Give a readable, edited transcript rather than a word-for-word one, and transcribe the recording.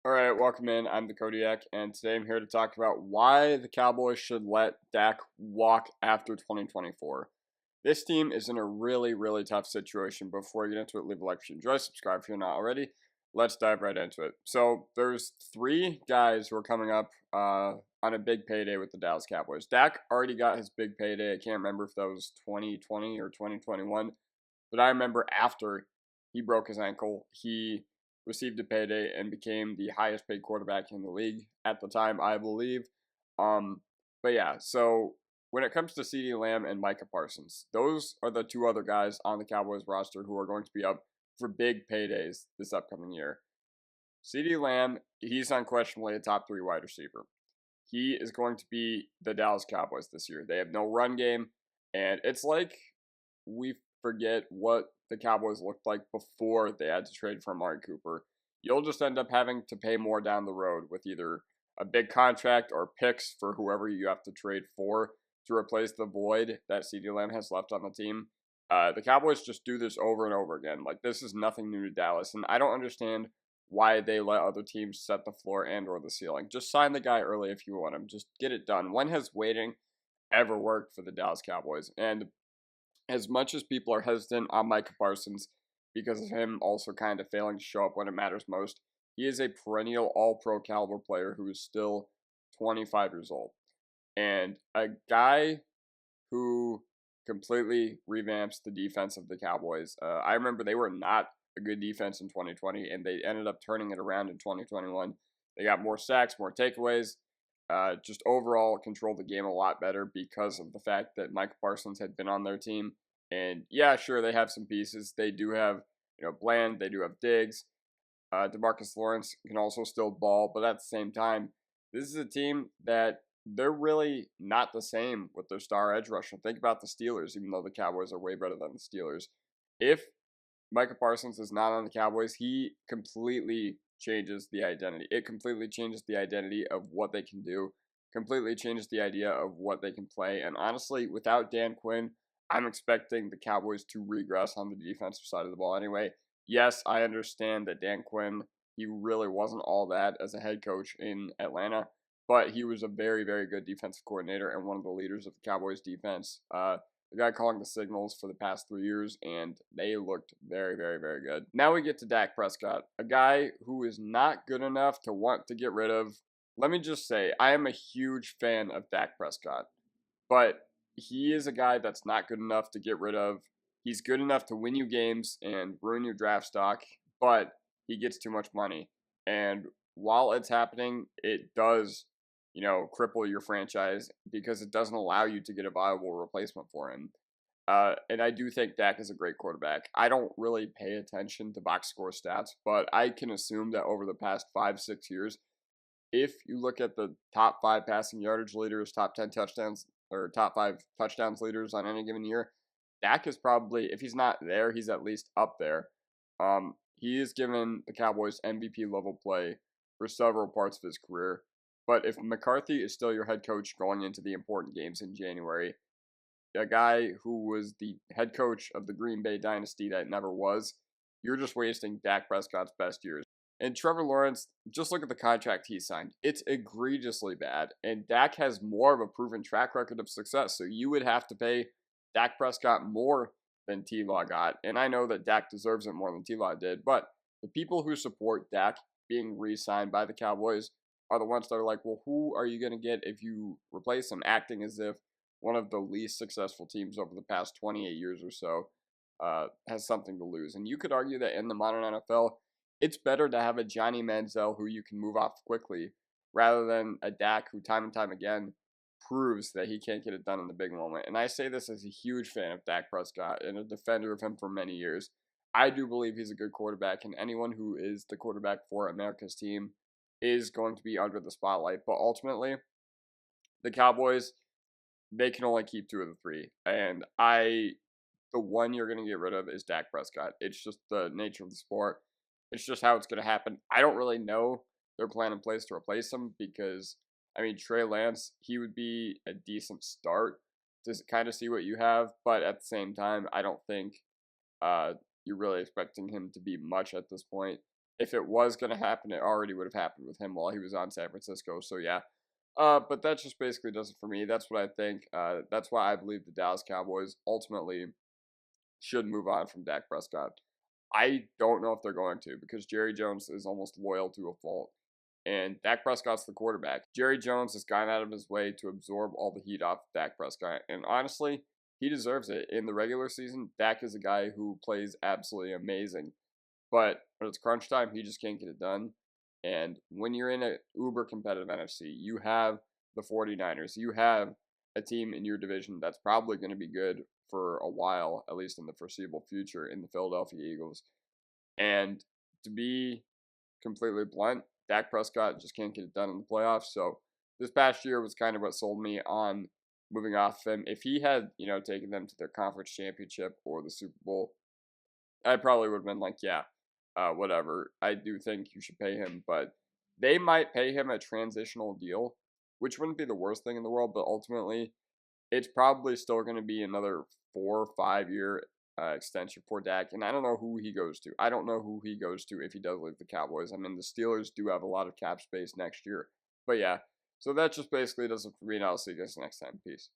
All right, welcome in. I'm the Kodiak, and today I'm here to talk about why the Cowboys should let Dak walk after 2024. This team is in a really, really tough situation. Before we get into it, leave a like if you enjoy, subscribe if you're not already. Let's dive right into it. So there's three guys who are coming up on a big payday with the Dallas Cowboys. Dak already got his big payday. I can't remember if that was 2020 or 2021, but I remember after he broke his ankle, he received a payday and became the highest paid quarterback in the league at the time, I believe. But yeah, so when it comes to CeeDee Lamb and Micah Parsons, those are the two other guys on the Cowboys roster who are going to be up for big paydays this upcoming year. CeeDee Lamb, he's unquestionably a top 3 wide receiver. He is going to be the Dallas Cowboys this year. They have no run game, and it's like we forget what the Cowboys looked like before they had to trade for Amari Cooper. You'll just end up having to pay more down the road with either a big contract or picks for whoever you have to trade for to replace the void that CeeDee Lamb has left on the team. The Cowboys just do this over and over again. Like, this is nothing new to Dallas, and I don't understand why they let other teams set the floor and or the ceiling. Just sign the guy early if you want him. Just get it done. When has waiting ever worked for the Dallas Cowboys? And as much as people are hesitant on Micah Parsons because of him also kind of failing to show up when it matters most, he is a perennial all-pro caliber player who is still 25 years old. And a guy who completely revamps the defense of the Cowboys. I remember they were not a good defense in 2020, and they ended up turning it around in 2021. They got more sacks, more takeaways, just overall controlled the game a lot better because of the fact that Micah Parsons had been on their team. And yeah, sure, they have some pieces. They do have, Bland. They do have Diggs. DeMarcus Lawrence can also still ball, but at the same time, this is a team that they're really not the same with their star edge rusher. Think about the Steelers, even though the Cowboys are way better than the Steelers. If Micah Parsons is not on the Cowboys, he completely changes the identity. It completely changes the identity of what they can do, completely changes the idea of what they can play. And honestly, without Dan Quinn, I'm expecting the Cowboys to regress on the defensive side of the ball anyway. Yes, I understand that Dan Quinn, he really wasn't all that as a head coach in Atlanta, but he was a very, very good defensive coordinator and one of the leaders of the Cowboys defense. The guy calling the signals for the past 3 years, and they looked very, very, very good. Now we get to Dak Prescott, a guy who is not good enough to want to get rid of. Let me just say, I am a huge fan of Dak Prescott, but he is a guy that's not good enough to get rid of. He's good enough to win you games and ruin your draft stock, but he gets too much money. And while it's happening, it does cripple your franchise because it doesn't allow you to get a viable replacement for him. And I do think Dak is a great quarterback. I don't really pay attention to box score stats, but I can assume that over the past 5-6 years, if you look at the top 5 passing yardage leaders, top 10 touchdowns, or top 5 touchdowns leaders on any given year, Dak is probably, if he's not there, he's at least up there. He has given the Cowboys MVP level play for several parts of his career. But if McCarthy is still your head coach going into the important games in January, a guy who was the head coach of the Green Bay dynasty that never was, you're just wasting Dak Prescott's best years. And Trevor Lawrence, just look at the contract he signed. It's egregiously bad. And Dak has more of a proven track record of success. So you would have to pay Dak Prescott more than T-Law got. And I know that Dak deserves it more than T-Law did. But the people who support Dak being re-signed by the Cowboys are the ones that are like, well, who are you going to get if you replace him? Acting as if one of the least successful teams over the past 28 years or so has something to lose. And you could argue that in the modern NFL, it's better to have a Johnny Manziel who you can move off quickly rather than a Dak who time and time again proves that he can't get it done in the big moment. And I say this as a huge fan of Dak Prescott and a defender of him for many years. I do believe he's a good quarterback, and anyone who is the quarterback for America's team is going to be under the spotlight. But ultimately, the Cowboys, they can only keep 2 of the 3. And the one you're going to get rid of is Dak Prescott. It's just the nature of the sport. It's just how it's going to happen. I don't really know their plan in place to replace him because, Trey Lance, he would be a decent start to kind of see what you have. But at the same time, I don't think you're really expecting him to be much at this point. if it was going to happen, it already would have happened with him while he was on San Francisco. So yeah, but that just basically does it for me. That's what I think. That's why I believe the Dallas Cowboys ultimately should move on from Dak Prescott. I don't know if they're going to because Jerry Jones is almost loyal to a fault. And Dak Prescott's the quarterback. Jerry Jones has gone out of his way to absorb all the heat off Dak Prescott. And honestly, he deserves it. In the regular season, Dak is a guy who plays absolutely amazing. But when it's crunch time, he just can't get it done. And when you're in an uber competitive NFC, you have the 49ers, you have a team in your division that's probably going to be good for a while, at least in the foreseeable future, in the Philadelphia Eagles. And to be completely blunt, Dak Prescott just can't get it done in the playoffs. So this past year was kind of what sold me on moving off him. If he had, taken them to their conference championship or the Super Bowl, I probably would have been like, yeah, whatever. I do think you should pay him, but they might pay him a transitional deal, which wouldn't be the worst thing in the world, but ultimately, it's probably still going to be another 4 or 5 year extension for Dak, and I don't know who he goes to. I don't know who he goes to if he does leave the Cowboys. I mean, the Steelers do have a lot of cap space next year, but yeah. So that just basically does it for me, and I'll see you guys next time. Peace.